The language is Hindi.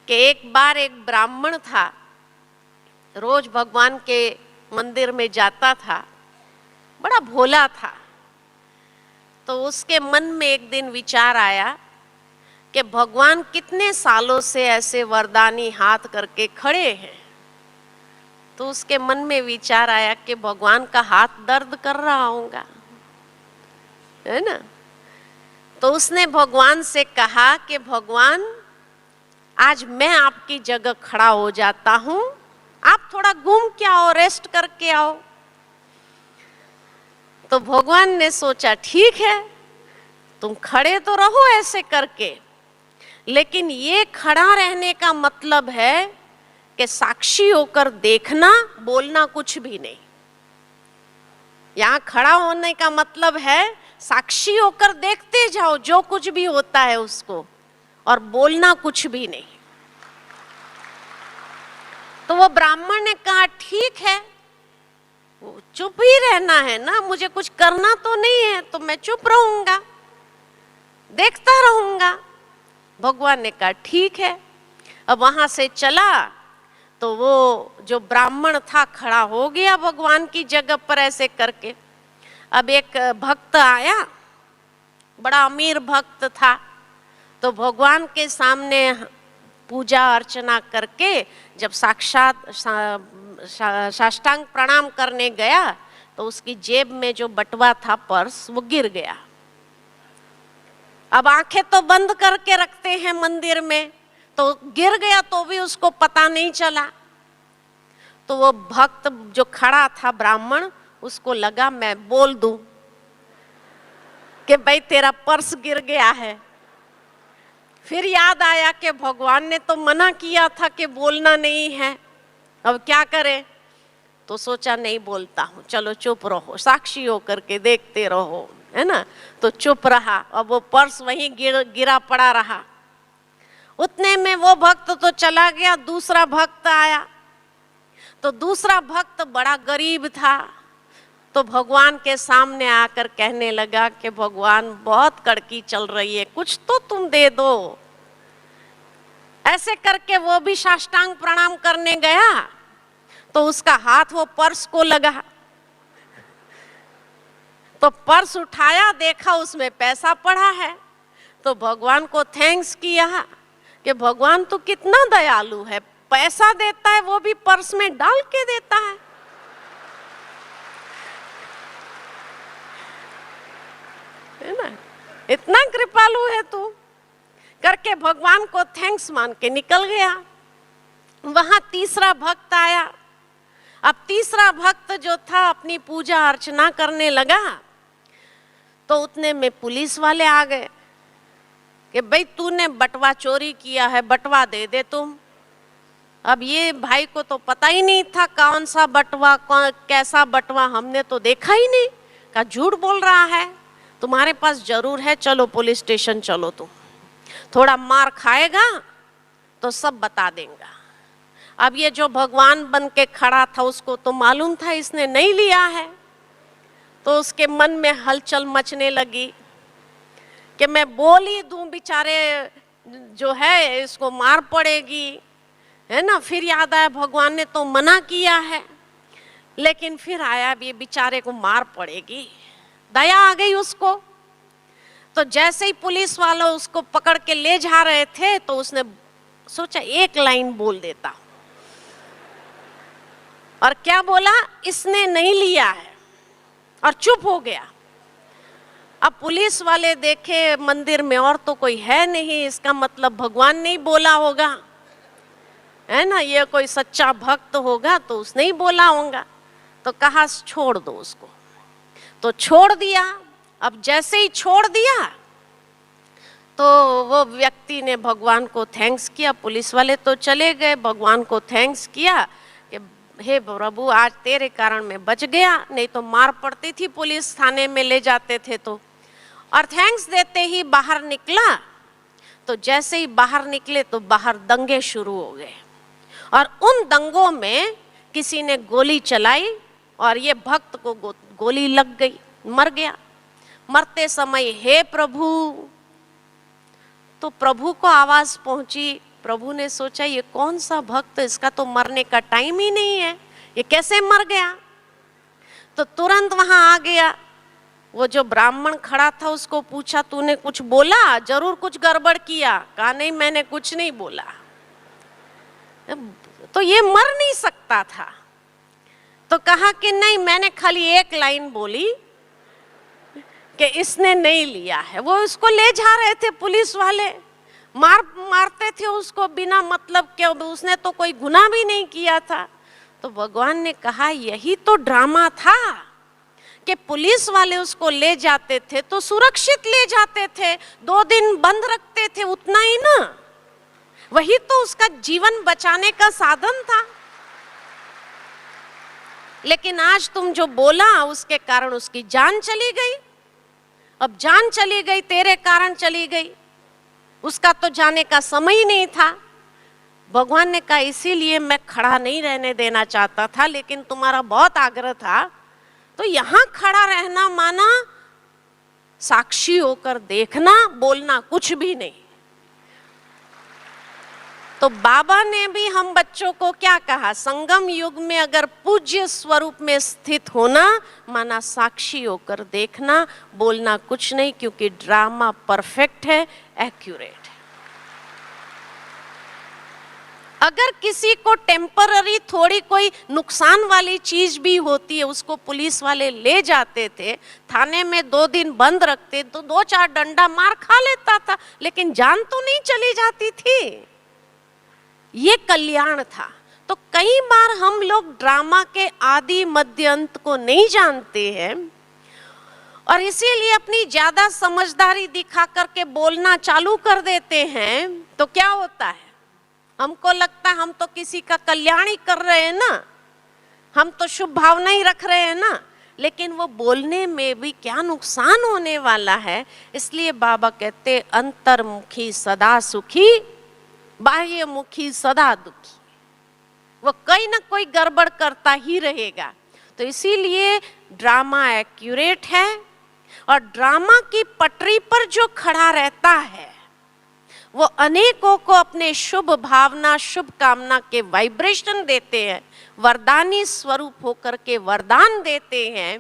कि एक बार एक ब्राह्मण था, रोज भगवान के मंदिर में जाता था, बड़ा भोला था। तो उसके मन में एक दिन विचार आया कि भगवान कितने सालों से ऐसे वरदानी हाथ करके खड़े हैं। तो उसके मन में विचार आया कि भगवान का हाथ दर्द कर रहा होगा, है ना। तो उसने भगवान से कहा कि भगवान, आज मैं आपकी जगह खड़ा हो जाता हूं, आप थोड़ा घूम के आओ, रेस्ट करके आओ। तो भगवान ने सोचा ठीक है, तुम खड़े तो रहो ऐसे करके, लेकिन ये खड़ा रहने का मतलब है कि साक्षी होकर देखना, बोलना कुछ भी नहीं। यहां खड़ा होने का मतलब है साक्षी होकर देखते जाओ जो कुछ भी होता है उसको, और बोलना कुछ भी नहीं। तो वो ब्राह्मण ने कहा ठीक है, चुप ही रहना है ना, मुझे कुछ करना तो नहीं है, तो मैं चुप रहूंगा, देखता रहूंगा। भगवान ने कहा ठीक है। अब वहां से चला तो वो जो ब्राह्मण था खड़ा हो गया भगवान की जगह पर ऐसे करके। अब एक भक्त आया, बड़ा अमीर भक्त था, तो भगवान के सामने पूजा अर्चना करके जब साक्षात साष्टांग प्रणाम करने गया तो उसकी जेब में जो बटुआ था, पर्स, वो गिर गया। अब आंखें तो बंद करके रखते हैं मंदिर में, तो गिर गया तो भी उसको पता नहीं चला। तो वो भक्त जो खड़ा था ब्राह्मण, उसको लगा मैं बोल दूं कि भाई तेरा पर्स गिर गया है। फिर याद आया कि भगवान ने तो मना किया था कि बोलना नहीं है, अब क्या करे। तो सोचा नहीं बोलता हूं, चलो चुप रहो, साक्षी होकर के देखते रहो, है ना। तो चुप रहा। अब वो पर्स वहीं गिरा पड़ा रहा। उतने में वो भक्त तो चला गया, दूसरा भक्त आया। तो दूसरा भक्त बड़ा गरीब था, तो भगवान के सामने आकर कहने लगा कि भगवान बहुत कड़की चल रही है, कुछ तो तुम दे दो। ऐसे करके वो भी साष्टांग प्रणाम करने गया तो उसका हाथ वो पर्स को लगा। तो पर्स उठाया, देखा उसमें पैसा पड़ा है। तो भगवान को थैंक्स किया कि भगवान तो कितना दयालु है, पैसा देता है वो भी पर्स में डाल के देता है ना, इतना कृपालु है तू, करके भगवान को थैंक्स मान के निकल गया। वहां तीसरा भक्त आया। अब तीसरा भक्त जो था अपनी पूजा अर्चना करने लगा, तो उतने में पुलिस वाले आ गए कि भाई तूने बटवा चोरी किया है, बटवा दे दे तुम। अब ये भाई को तो पता ही नहीं था कौन सा बटवा, कैसा बटवा, हमने तो देखा ही नहीं। कहा झूठ बोल रहा है, तुम्हारे पास जरूर है, चलो पुलिस स्टेशन चलो, तुम थोड़ा मार खाएगा तो सब बता देगा। अब ये जो भगवान बन के खड़ा था उसको तो मालूम था इसने नहीं लिया है, तो उसके मन में हलचल मचने लगी कि मैं बोल ही दूं, बेचारे जो है इसको मार पड़ेगी, है ना। फिर याद आया भगवान ने तो मना किया है, लेकिन फिर आया ये बेचारे को मार पड़ेगी, दया आ गई उसको। तो जैसे ही पुलिस वालों उसको पकड़ के ले जा रहे थे तो उसने सोचा एक लाइन बोल देता, और क्या बोला, इसने नहीं लिया है, और चुप हो गया। अब पुलिस वाले देखे मंदिर में और तो कोई है नहीं, इसका मतलब भगवान नहीं बोला होगा, है ना, ये कोई सच्चा भक्त होगा तो उसने ही बोला होगा। तो कहा छोड़ दो उसको, तो छोड़ दिया। अब जैसे ही छोड़ दिया तो वो व्यक्ति ने भगवान को थैंक्स किया। पुलिस वाले तो चले गए, भगवान को थैंक्स किया कि हे प्रभु आज तेरे कारण मैं बच गया, नहीं तो मार पड़ती थी, पुलिस थाने में ले जाते थे तो। और थैंक्स देते ही बाहर निकला, तो जैसे ही बाहर निकले तो बाहर दंगे शुरू हो गए, और उन दंगों में किसी ने गोली चलाई और ये भक्त को गोली लग गई, मर गया। मरते समय हे प्रभु, तो प्रभु को आवाज पहुंची, प्रभु ने सोचा ये कौन सा भक्त, इसका तो मरने का टाइम ही नहीं है, ये कैसे मर गया। तो तुरंत वहां आ गया, वो जो ब्राह्मण खड़ा था उसको पूछा तूने कुछ बोला, जरूर कुछ गड़बड़ किया। कहा नहीं मैंने कुछ नहीं बोला। तो ये मर नहीं सकता था। तो कहा कि नहीं मैंने खाली एक लाइन बोली कि इसने नहीं लिया है। वो उसको ले जा रहे थे पुलिस वाले, मारते थे उसको बिना मतलब के, उसने तो कोई गुनाह भी नहीं किया था। तो भगवान ने कहा यही तो ड्रामा था कि पुलिस वाले उसको ले जाते थे तो सुरक्षित ले जाते थे, 2 दिन बंद रखते थे, उतना ही ना, वही तो उसका जीवन बचाने का साधन था। लेकिन आज तुम जो बोला उसके कारण उसकी जान चली गई। अब जान चली गई, तेरे कारण चली गई, उसका तो जाने का समय ही नहीं था। भगवान ने कहा इसीलिए मैं खड़ा नहीं रहने देना चाहता था, लेकिन तुम्हारा बहुत आग्रह था, तो यहां खड़ा रहना माना साक्षी होकर देखना, बोलना कुछ भी नहीं। तो बाबा ने भी हम बच्चों को क्या कहा, संगम युग में अगर पूज्य स्वरूप में स्थित होना माना साक्षी होकर देखना, बोलना कुछ नहीं, क्योंकि ड्रामा परफेक्ट है, एक्यूरेट है। अगर किसी को टेम्पररी थोड़ी कोई नुकसान वाली चीज भी होती है, उसको पुलिस वाले ले जाते थे, थाने में 2 दिन बंद रखते तो 2-4 डंडा मार खा लेता था, लेकिन जान तो नहीं चली जाती थी। ये कल्याण था। तो कई बार हम लोग ड्रामा के आदि मध्य अंत को नहीं जानते हैं और इसीलिए अपनी ज्यादा समझदारी दिखा करके बोलना चालू कर देते हैं। तो क्या होता है, हमको लगता है हम तो किसी का कल्याण ही कर रहे हैं ना, हम तो शुभ भावना ही रख रहे हैं ना, लेकिन वो बोलने में भी क्या नुकसान होने वाला है। इसलिए बाबा कहते अंतर्मुखी सदा सुखी, बाह्य मुखी सदा दुखी। वो कोई ना कोई गड़बड़ करता ही रहेगा। तो इसीलिए ड्रामा एक्यूरेट है, और ड्रामा की पटरी पर जो खड़ा रहता है वो अनेकों को अपने शुभ भावना, शुभ कामना के वाइब्रेशन देते हैं, वरदानी स्वरूप होकर के वरदान देते हैं।